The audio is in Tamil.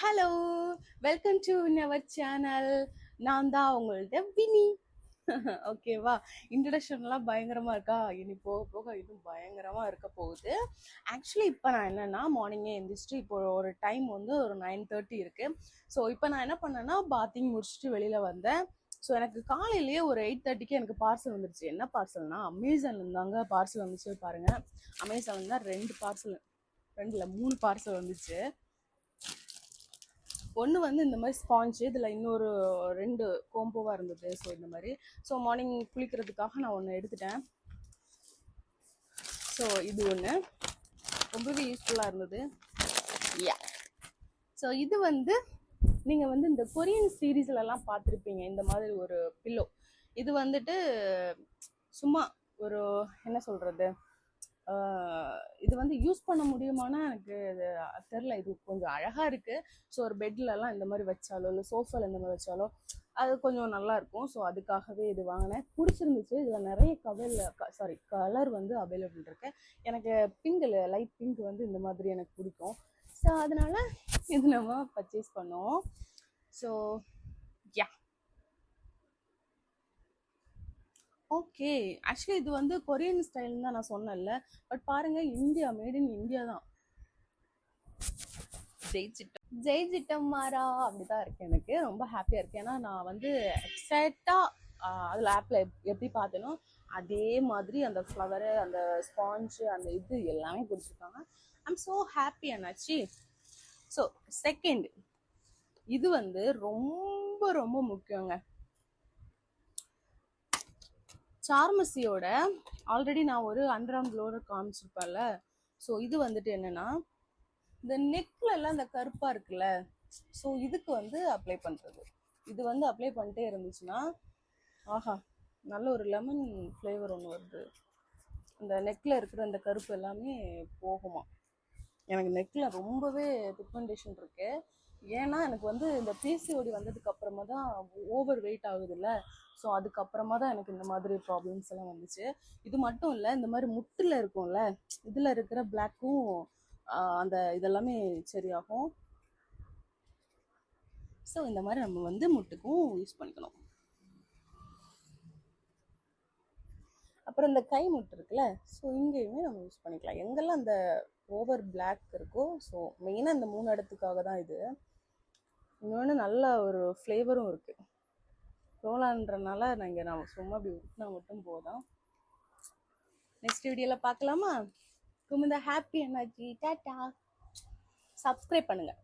Hello, welcome to our channel. நான் தான் உங்கள்ட்ட வினி. ஓகேவா? இன்ட்ரடக்ஷன்லாம் பயங்கரமா இருக்கா? இனி போக போக இன்னும் பயங்கரமா இருக்க போகுது. ஆக்சுவலி இப்போ நான் என்னன்னா மார்னிங்கே எழுந்திரிச்சிட்டு இப்போ ஒரு டைம் வந்து ஒரு 9:30 இருக்கு. ஸோ இப்போ நான் என்ன பண்ணேன்னா பாத்திங் முடிச்சுட்டு வெளியில வந்தேன். ஸோ எனக்கு காலையிலேயே ஒரு 8:30க்கு எனக்கு பார்சல் வந்துருச்சு. என்ன பார்சல்னா அமேசான்ல இருந்தாங்க பார்சல் வந்துச்சு. பாருங்க, அமேசான்ல தான் 3 பார்சல் வந்துச்சு. ஒன்று வந்து இந்த மாதிரி ஸ்பாஞ்சு, இதில் இன்னொரு 2 கோம்போவாக இருந்தது. ஸோ இந்த மாதிரி மார்னிங் குளிக்கிறதுக்காக நான் ஒன்று எடுத்துட்டேன். ஸோ இது ஒன்று ரொம்பவே யூஸ்ஃபுல்லாக இருந்தது. யா, ஸோ இது வந்து நீங்கள் வந்து இந்த கொரியன் சீரீஸ்லலாம் பார்த்துருப்பீங்க இந்த மாதிரி ஒரு பில்லோ. இது வந்துட்டு சும்மா ஒரு என்ன சொல்கிறது, இது வந்து யூஸ் பண்ண முடியுமானா எனக்கு தெரில. இது கொஞ்சம் அழகாக இருக்குது. ஸோ ஒரு பெட்லலாம் இந்த மாதிரி வச்சாலோ இல்லை சோஃபாவில் இந்த மாதிரி வச்சாலோ அது கொஞ்சம் நல்லா இருக்கும். ஸோ அதுக்காகவே இது வாங்கினேன். பிடிச்சிருந்துச்சு. இதில் நிறைய கலர் வந்து அவைலபிள் இருக்கு. எனக்கு பிங்க், லைட் பிங்க் வந்து இந்த மாதிரி எனக்கு பிடிக்கும். ஸோ அதனால இது நம்ம பர்ச்சேஸ் பண்ணோம். So yeah, okay. ஆக்சுவலி இது வந்து கொரியன் ஸ்டைல்னு தான் நான் சொன்னேன்ல. பட் பாருங்க, இந்தியா, மேட் இன் இந்தியா தான். ஜெயிச்சிட்டம் மாறா அப்படிதான் இருக்கு. எனக்கு ரொம்ப ஹாப்பியா இருக்கு. ஏன்னா நான் வந்து எக்ஸாக்டா அதில் ஆப்ல எப்படி பார்த்தேனோ அதே மாதிரி அந்த ஃப்ளவரு, அந்த ஸ்பாஞ்சு, அந்த இது எல்லாமே கொடுத்துருக்காங்க. ஐம் ஸோ ஹாப்பி அண்ணாச்சி. ஸோ செகண்ட், இது வந்து ரொம்ப ரொம்ப முக்கியங்க. சார்மசியோட ஆல்ரெடி நான் ஒரு அண்டர்ஆர்ம் ப்ளோவர் காமிச்சிருப்பேன்ல. ஸோ இது வந்துட்டு என்னன்னா இந்த நெக்ல எல்லாம் இந்த கருப்பா இருக்குல்ல, ஸோ இதுக்கு வந்து அப்ளை பண்றது. இது வந்து அப்ளை பண்ணிட்டே இருந்துச்சுன்னா ஆஹா, நல்ல ஒரு லெமன் ஃப்ளேவர் ஒன்று வருது. இந்த நெக்ல இருக்கிற அந்த கருப்பு எல்லாமே போகுமா. எனக்கு நெக்ல ரொம்பவே பிக்மெண்டேஷன் இருக்கு. ஏன்னா எனக்கு வந்து இந்த பிசிஓடி வந்ததுக்கு அப்புறமா தான் ஓவர் வெயிட் ஆகுது இல்லை. ஸோ அதுக்கப்புறமா தான் எனக்கு இந்த மாதிரி ப்ராப்ளம்ஸ் எல்லாம் வந்துச்சு. இது மட்டும் இல்லை, இந்த மாதிரி முட்டில் இருக்கும்ல, இதில் இருக்கிற பிளாக்கும் அந்த இதெல்லாமே சரியாகும். ஸோ இந்த மாதிரி நம்ம வந்து முட்டுக்கும் யூஸ் பண்ணிக்கணும். அப்புறம் இந்த கை முட்டு இருக்குல்ல, ஸோ இங்கேயுமே நம்ம யூஸ் பண்ணிக்கலாம் எங்கெல்லாம் அந்த ஓவர் பிளாக் இருக்கோ. ஸோ மெயினாக இந்த 3 இடத்துக்காக தான் இது. இன்னொன்று நல்ல ஒரு ஃப்ளேவரும் இருக்குது. ரோலான்றனால நான் சும்மா அப்படி விட்டுனா மட்டும் போதும். நெக்ஸ்ட் வீடியோவில் பார்க்கலாமா? Kumudha happy energy. Tata. Subscribe பண்ணுங்கள்.